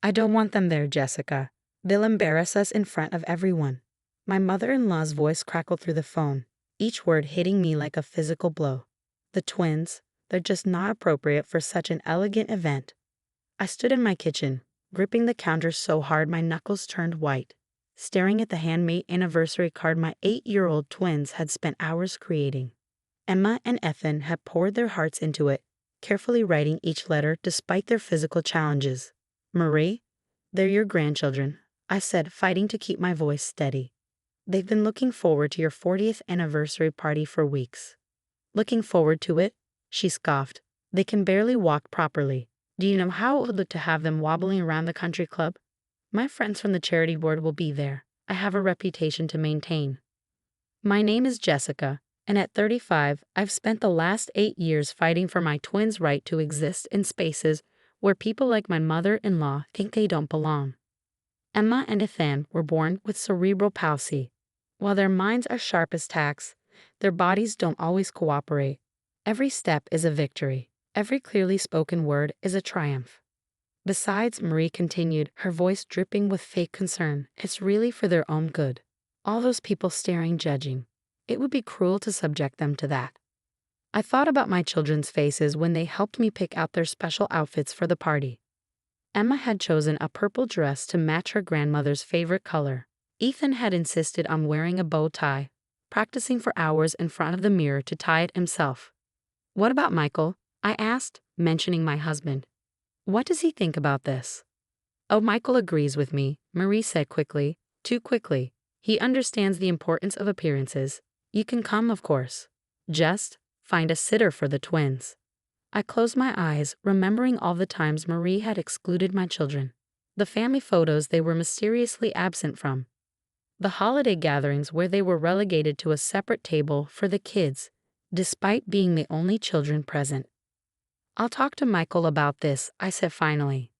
I don't want them there, Jessica. They'll embarrass us in front of everyone. My mother-in-law's voice crackled through the phone, each word hitting me like a physical blow. The twins, they're just not appropriate for such an elegant event. I stood in my kitchen, gripping the counter so hard my knuckles turned white, staring at the handmade anniversary card my 8-year-old twins had spent hours creating. Emma and Ethan had poured their hearts into it, carefully writing each letter despite their physical challenges. Marie, they're your grandchildren, I said, fighting to keep my voice steady. They've been looking forward to your 40th anniversary party for weeks. Looking forward to it? She scoffed. They can barely walk properly. Do you know how it would look to have them wobbling around the country club? My friends from the charity board will be there. I have a reputation to maintain. My name is Jessica, and at 35, I've spent the last 8 years fighting for my twins' right to exist in spaces where people like my mother-in-law think they don't belong. Emma and Ethan were born with cerebral palsy. While their minds are sharp as tacks, their bodies don't always cooperate. Every step is a victory. Every clearly spoken word is a triumph. Besides, Marie continued, her voice dripping with fake concern, it's really for their own good. All those people staring, judging. It would be cruel to subject them to that. I thought about my children's faces when they helped me pick out their special outfits for the party. Emma had chosen a purple dress to match her grandmother's favorite color. Ethan had insisted on wearing a bow tie, practicing for hours in front of the mirror to tie it himself. What about Michael? I asked, mentioning my husband. What does he think about this? Oh, Michael agrees with me, Marie said quickly, too quickly. He understands the importance of appearances. You can come, of course. Just find a sitter for the twins. I closed my eyes, remembering all the times Marie had excluded my children. The family photos they were mysteriously absent from. The holiday gatherings where they were relegated to a separate table for the kids, despite being the only children present. I'll talk to Michael about this, I said finally.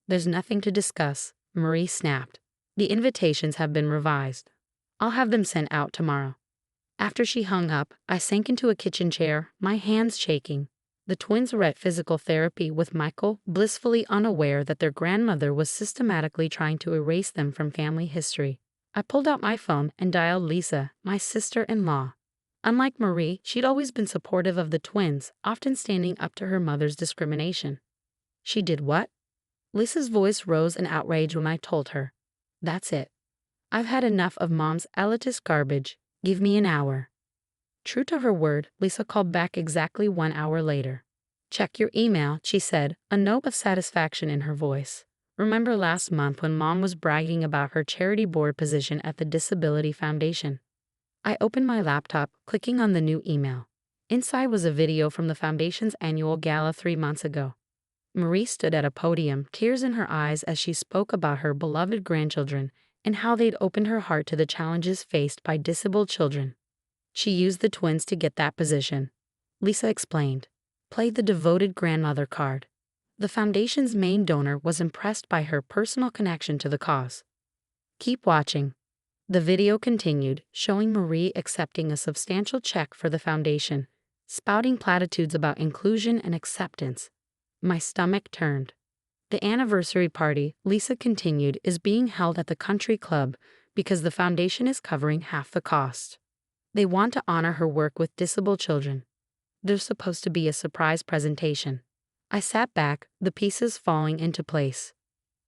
There's nothing to discuss, Marie snapped. The invitations have been revised. I'll have them sent out tomorrow. After she hung up, I sank into a kitchen chair, my hands shaking. The twins were at physical therapy with Michael, blissfully unaware that their grandmother was systematically trying to erase them from family history. I pulled out my phone and dialed Lisa, my sister-in-law. Unlike Marie, she'd always been supportive of the twins, often standing up to her mother's discrimination. She did what? Lisa's voice rose in outrage when I told her. That's it. I've had enough of Mom's elitist garbage. Give me an hour. True to her word, Lisa called back exactly 1 hour later. Check your email, she said, a note of satisfaction in her voice. Remember last month when Mom was bragging about her charity board position at the Disability Foundation? I opened my laptop, clicking on the new email. Inside was a video from the Foundation's annual gala 3 months ago. Marie stood at a podium, tears in her eyes as she spoke about her beloved grandchildren and how they'd opened her heart to the challenges faced by disabled children. She used the twins to get that position. Lisa explained. Played the devoted grandmother card. The Foundation's main donor was impressed by her personal connection to the cause. Keep watching. The video continued, showing Marie accepting a substantial check for the Foundation, spouting platitudes about inclusion and acceptance. My stomach turned. The anniversary party, Lisa continued, is being held at the country club because the Foundation is covering half the cost. They want to honor her work with disabled children. There's supposed to be a surprise presentation. I sat back, the pieces falling into place.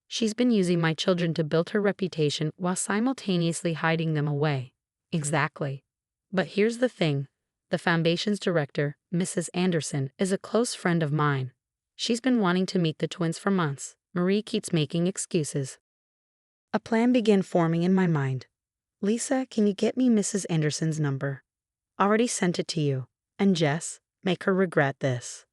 She's been using my children to build her reputation while simultaneously hiding them away. Exactly. But here's the thing. The Foundation's director, Mrs. Anderson, is a close friend of mine. She's been wanting to meet the twins for months. Marie keeps making excuses. A plan began forming in my mind. Lisa, can you get me Mrs. Anderson's number? Already sent it to you. And Jess, make her regret this.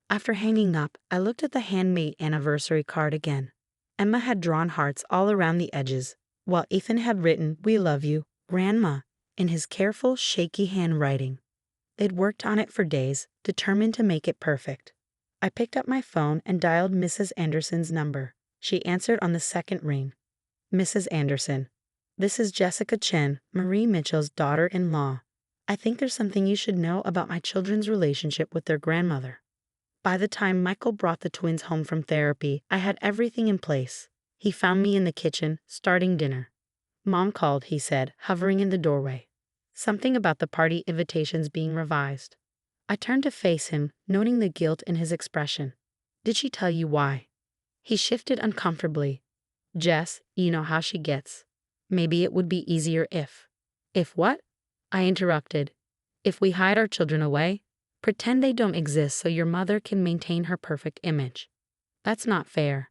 After hanging up, I looked at the handmade anniversary card again. Emma had drawn hearts all around the edges, while Ethan had written, "We love you, Grandma," in his careful, shaky handwriting. They'd worked on it for days, determined to make it perfect. I picked up my phone and dialed Mrs. Anderson's number. She answered on the second ring. Mrs. Anderson, this is Jessica Chen, Marie Mitchell's daughter-in-law. I think there's something you should know about my children's relationship with their grandmother. By the time Michael brought the twins home from therapy, I had everything in place. He found me in the kitchen, starting dinner. Mom called, he said, hovering in the doorway. Something about the party invitations being revised. I turned to face him, noting the guilt in his expression. Did she tell you why? He shifted uncomfortably. Jess, you know how she gets. Maybe it would be easier if. If what? I interrupted. If we hide our children away, pretend they don't exist so your mother can maintain her perfect image. That's not fair.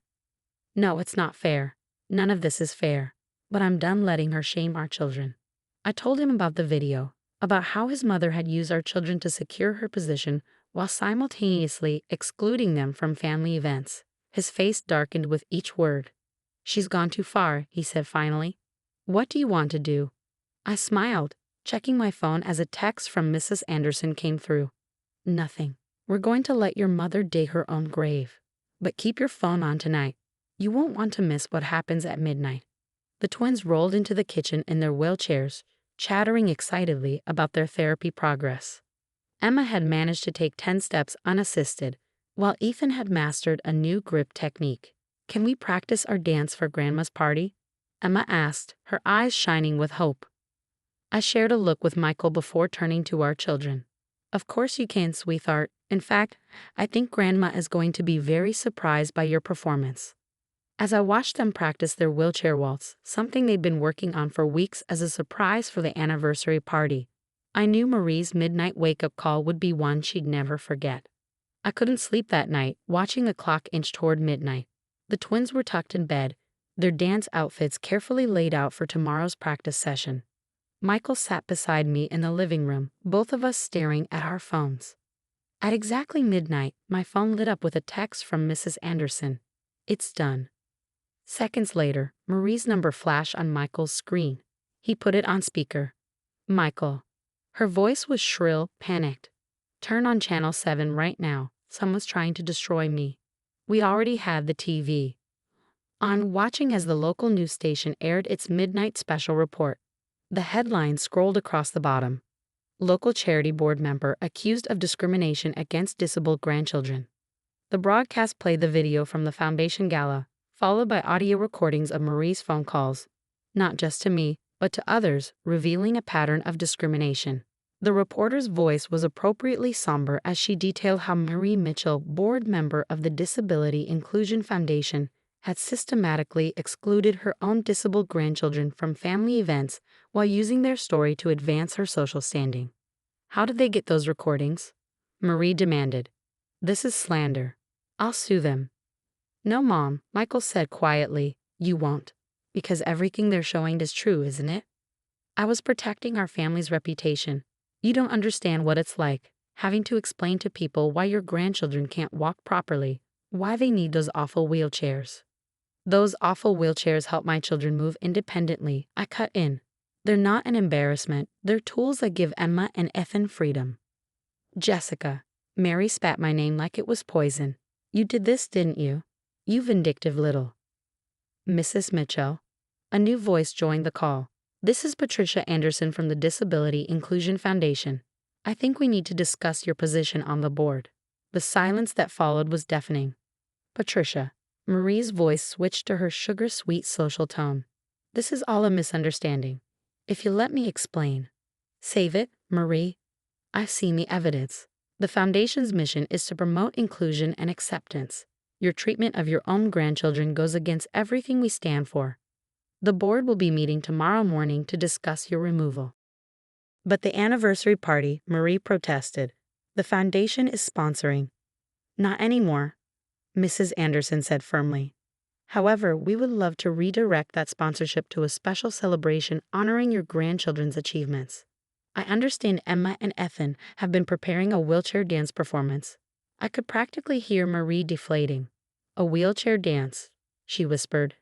No, it's not fair. None of this is fair. But I'm done letting her shame our children. I told him about the video, about how his mother had used our children to secure her position while simultaneously excluding them from family events. His face darkened with each word. She's gone too far, he said finally. What do you want to do? I smiled, checking my phone as a text from Mrs. Anderson came through. Nothing. We're going to let your mother dig her own grave. But keep your phone on tonight. You won't want to miss what happens at midnight. The twins rolled into the kitchen in their wheelchairs, chattering excitedly about their therapy progress. Emma had managed to take 10 steps unassisted, while Ethan had mastered a new grip technique. Can we practice our dance for Grandma's party? Emma asked, her eyes shining with hope. I shared a look with Michael before turning to our children. Of course you can, sweetheart. In fact, I think Grandma is going to be very surprised by your performance. As I watched them practice their wheelchair waltz, something they'd been working on for weeks as a surprise for the anniversary party, I knew Marie's midnight wake-up call would be one she'd never forget. I couldn't sleep that night, watching the clock inch toward midnight. The twins were tucked in bed, their dance outfits carefully laid out for tomorrow's practice session. Michael sat beside me in the living room, both of us staring at our phones. At exactly midnight, my phone lit up with a text from Mrs. Anderson. It's done. Seconds later, Marie's number flashed on Michael's screen. He put it on speaker. Michael. Her voice was shrill, panicked. Turn on channel 7 right now. Someone's trying to destroy me. We already had the TV on, watching as the local news station aired its midnight special report. The headline scrolled across the bottom. Local charity board member accused of discrimination against disabled grandchildren. The broadcast played the video from the foundation gala, followed by audio recordings of Marie's phone calls, not just to me, but to others, revealing a pattern of discrimination. The reporter's voice was appropriately somber as she detailed how Marie Mitchell, board member of the Disability Inclusion Foundation, had systematically excluded her own disabled grandchildren from family events while using their story to advance her social standing. How did they get those recordings? Marie demanded. This is slander. I'll sue them. No, Mom, Michael said quietly, you won't. Because everything they're showing is true, isn't it? I was protecting our family's reputation. You don't understand what it's like, having to explain to people why your grandchildren can't walk properly, why they need those awful wheelchairs. Those awful wheelchairs help my children move independently, I cut in. They're not an embarrassment, they're tools that give Emma and Ethan freedom. Jessica. Mary spat my name like it was poison. You did this, didn't you? You vindictive little. Mrs. Mitchell. A new voice joined the call. This is Patricia Anderson from the Disability Inclusion Foundation. I think we need to discuss your position on the board. The silence that followed was deafening. Patricia. Marie's voice switched to her sugar-sweet social tone. This is all a misunderstanding. If you let me explain. Save it, Marie. I've seen the evidence. The Foundation's mission is to promote inclusion and acceptance. Your treatment of your own grandchildren goes against everything we stand for. The board will be meeting tomorrow morning to discuss your removal. But the anniversary party, Marie protested. The Foundation is sponsoring. Not anymore, Mrs. Anderson said firmly. However, we would love to redirect that sponsorship to a special celebration honoring your grandchildren's achievements. I understand Emma and Ethan have been preparing a wheelchair dance performance. I could practically hear Marie deflating. A wheelchair dance, she whispered.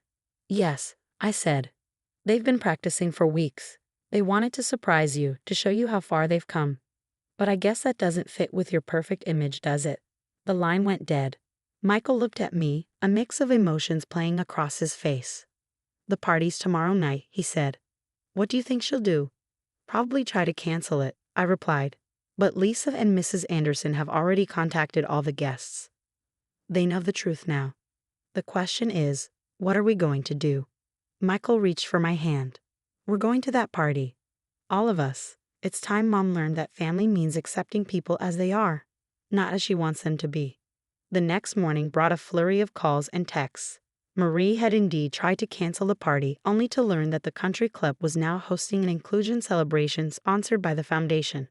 Yes, I said. They've been practicing for weeks. They wanted to surprise you, to show you how far they've come. But I guess that doesn't fit with your perfect image, does it? The line went dead. Michael looked at me, a mix of emotions playing across his face. The party's tomorrow night, he said. What do you think she'll do? Probably try to cancel it, I replied. But Lisa and Mrs. Anderson have already contacted all the guests. They know the truth now. The question is, What are we going to do? Michael reached for my hand. We're going to that party. All of us. It's time Mom learned that family means accepting people as they are, not as she wants them to be. The next morning brought a flurry of calls and texts. Marie had indeed tried to cancel the party, only to learn that the country club was now hosting an inclusion celebration sponsored by the foundation.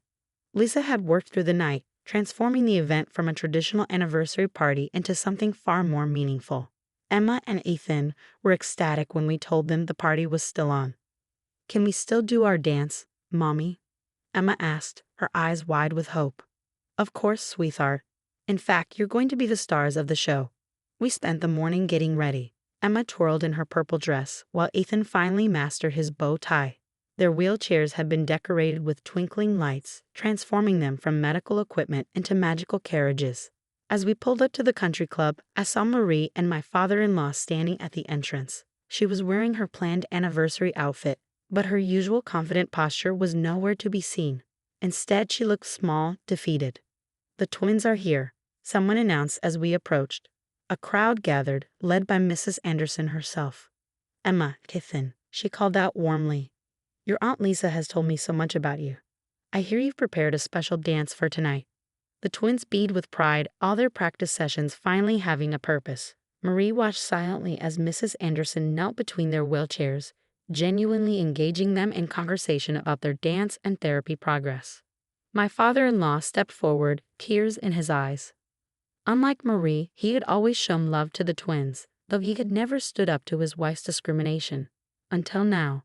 Lisa had worked through the night, transforming the event from a traditional anniversary party into something far more meaningful. Emma and Ethan were ecstatic when we told them the party was still on. "Can we still do our dance, Mommy?" Emma asked, her eyes wide with hope. "Of course, sweetheart. In fact, you're going to be the stars of the show." We spent the morning getting ready. Emma twirled in her purple dress, while Ethan finally mastered his bow tie. Their wheelchairs had been decorated with twinkling lights, transforming them from medical equipment into magical carriages. As we pulled up to the country club, I saw Marie and my father-in-law standing at the entrance. She was wearing her planned anniversary outfit, but her usual confident posture was nowhere to be seen. Instead, she looked small, defeated. "The twins are here," someone announced as we approached. A crowd gathered, led by Mrs. Anderson herself. "Emma, Ethan," she called out warmly. "Your Aunt Lisa has told me so much about you. I hear you've prepared a special dance for tonight." The twins beamed with pride, all their practice sessions finally having a purpose. Marie watched silently as Mrs. Anderson knelt between their wheelchairs, genuinely engaging them in conversation about their dance and therapy progress. My father-in-law stepped forward, tears in his eyes. Unlike Marie, he had always shown love to the twins, though he had never stood up to his wife's discrimination. Until now.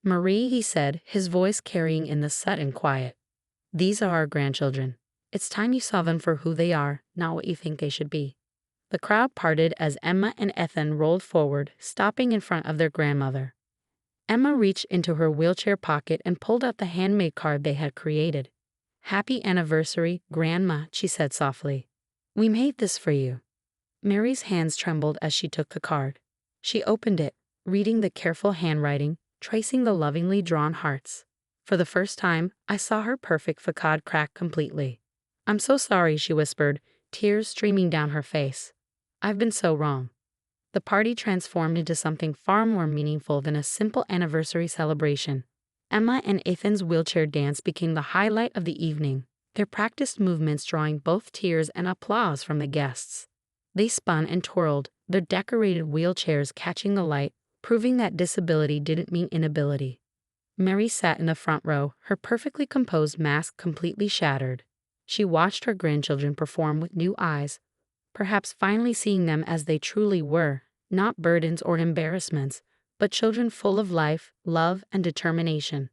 "Marie," he said, his voice carrying in the sudden quiet. "These are our grandchildren. It's time you saw them for who they are, not what you think they should be." The crowd parted as Emma and Ethan rolled forward, stopping in front of their grandmother. Emma reached into her wheelchair pocket and pulled out the handmade card they had created. "Happy anniversary, Grandma," she said softly. "We made this for you." Mary's hands trembled as she took the card. She opened it, reading the careful handwriting, tracing the lovingly drawn hearts. For the first time, I saw her perfect facade crack completely. "I'm so sorry," she whispered, tears streaming down her face. "I've been so wrong." The party transformed into something far more meaningful than a simple anniversary celebration. Emma and Ethan's wheelchair dance became the highlight of the evening, their practiced movements drawing both tears and applause from the guests. They spun and twirled, their decorated wheelchairs catching the light, proving that disability didn't mean inability. Mary sat in the front row, her perfectly composed mask completely shattered. She watched her grandchildren perform with new eyes, perhaps finally seeing them as they truly were, not burdens or embarrassments, but children full of life, love, and determination.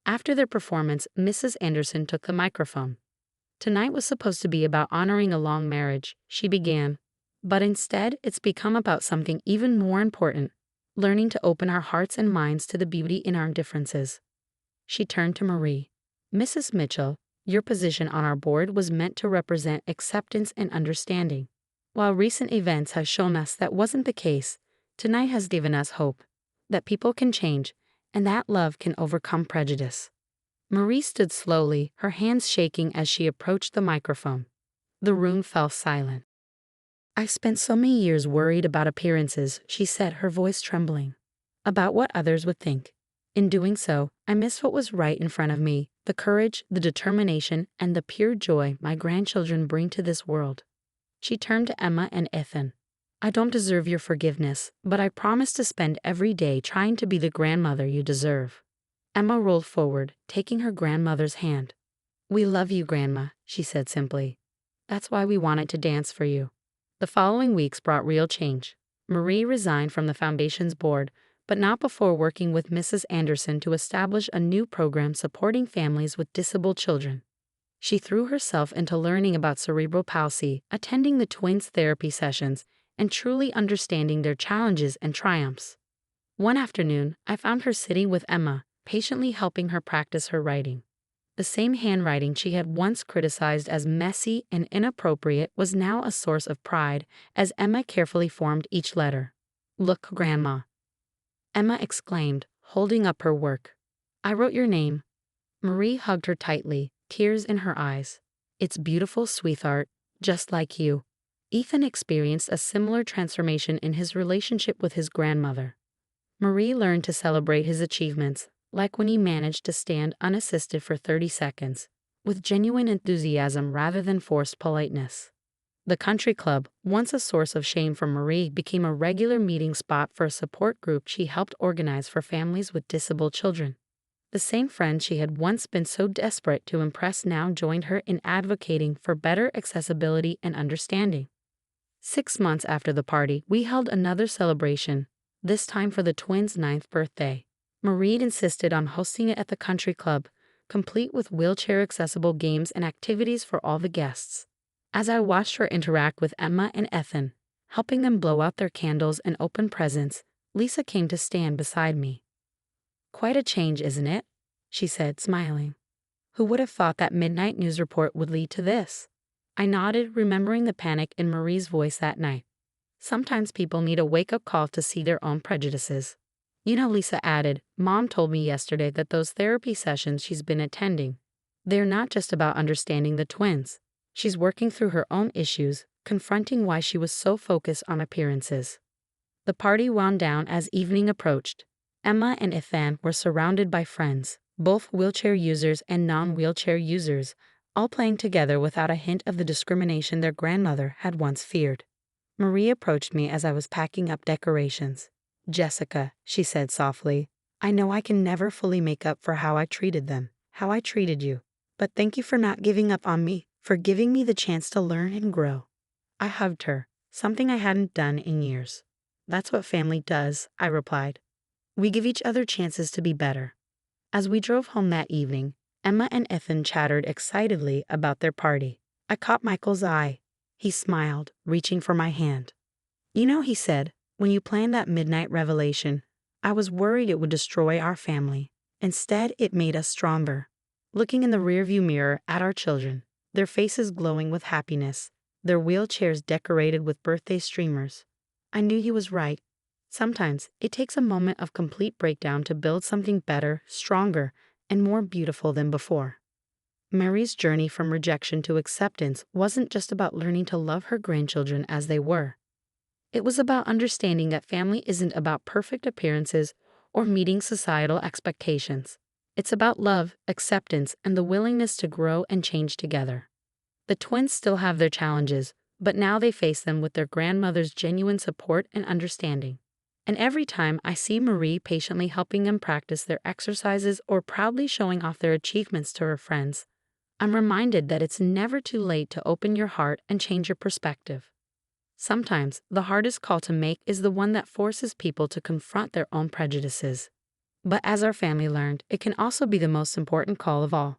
After their performance, Mrs. Anderson took the microphone. "Tonight was supposed to be about honoring a long marriage," she began, "but instead it's become about something even more important, learning to open our hearts and minds to the beauty in our differences." She turned to Marie. "Mrs. Mitchell, your position on our board was meant to represent acceptance and understanding. While recent events have shown us that wasn't the case, tonight has given us hope that people can change and that love can overcome prejudice." Marie stood slowly, her hands shaking as she approached the microphone. The room fell silent. "I spent so many years worried about appearances," she said, her voice trembling, "about what others would think. In doing so, I missed what was right in front of me, the courage, the determination, and the pure joy my grandchildren bring to this world." She turned to Emma and Ethan. "I don't deserve your forgiveness, but I promise to spend every day trying to be the grandmother you deserve." Emma rolled forward, taking her grandmother's hand. "We love you, Grandma," she said simply. "That's why we wanted to dance for you." The following weeks brought real change. Marie resigned from the foundation's board, but not before working with Mrs. Anderson to establish a new program supporting families with disabled children. She threw herself into learning about cerebral palsy, attending the twins' therapy sessions, and truly understanding their challenges and triumphs. One afternoon, I found her sitting with Emma, patiently helping her practice her writing. The same handwriting she had once criticized as messy and inappropriate was now a source of pride as Emma carefully formed each letter. "Look, Grandma," Emma exclaimed, holding up her work. "I wrote your name." Marie hugged her tightly, tears in her eyes. "It's beautiful, sweetheart, just like you." Ethan experienced a similar transformation in his relationship with his grandmother. Marie learned to celebrate his achievements, like when he managed to stand unassisted for 30 seconds, with genuine enthusiasm rather than forced politeness. The country club, once a source of shame for Marie, became a regular meeting spot for a support group she helped organize for families with disabled children. The same friend she had once been so desperate to impress now joined her in advocating for better accessibility and understanding. 6 months after the party, we held another celebration, this time for the twins' 9th birthday. Marie insisted on hosting it at the country club, complete with wheelchair-accessible games and activities for all the guests. As I watched her interact with Emma and Ethan, helping them blow out their candles and open presents, Lisa came to stand beside me. "Quite a change, isn't it?" she said, smiling. "Who would have thought that midnight news report would lead to this?" I nodded, remembering the panic in Marie's voice that night. Sometimes people need a wake-up call to see their own prejudices. "You know," Lisa added, "Mom told me yesterday that those therapy sessions she's been attending, they're not just about understanding the twins. She's working through her own issues, confronting why she was so focused on appearances." The party wound down as evening approached. Emma and Ethan were surrounded by friends, both wheelchair users and non-wheelchair users, all playing together without a hint of the discrimination their grandmother had once feared. Marie approached me as I was packing up decorations. "Jessica," she said softly, "I know I can never fully make up for how I treated them, how I treated you. But thank you for not giving up on me, for giving me the chance to learn and grow." I hugged her, something I hadn't done in years. "That's what family does," I replied. "We give each other chances to be better." As we drove home that evening, Emma and Ethan chattered excitedly about their party. I caught Michael's eye. He smiled, reaching for my hand. "You know," he said, "when you planned that midnight revelation, I was worried it would destroy our family. Instead, it made us stronger." Looking in the rearview mirror at our children, their faces glowing with happiness, their wheelchairs decorated with birthday streamers, I knew he was right. Sometimes it takes a moment of complete breakdown to build something better, stronger, and more beautiful than before. Marie's journey from rejection to acceptance wasn't just about learning to love her grandchildren as they were. It was about understanding that family isn't about perfect appearances or meeting societal expectations. It's about love, acceptance, and the willingness to grow and change together. The twins still have their challenges, but now they face them with their grandmother's genuine support and understanding. And every time I see Marie patiently helping them practice their exercises or proudly showing off their achievements to her friends, I'm reminded that it's never too late to open your heart and change your perspective. Sometimes the hardest call to make is the one that forces people to confront their own prejudices. But as our family learned, it can also be the most important call of all.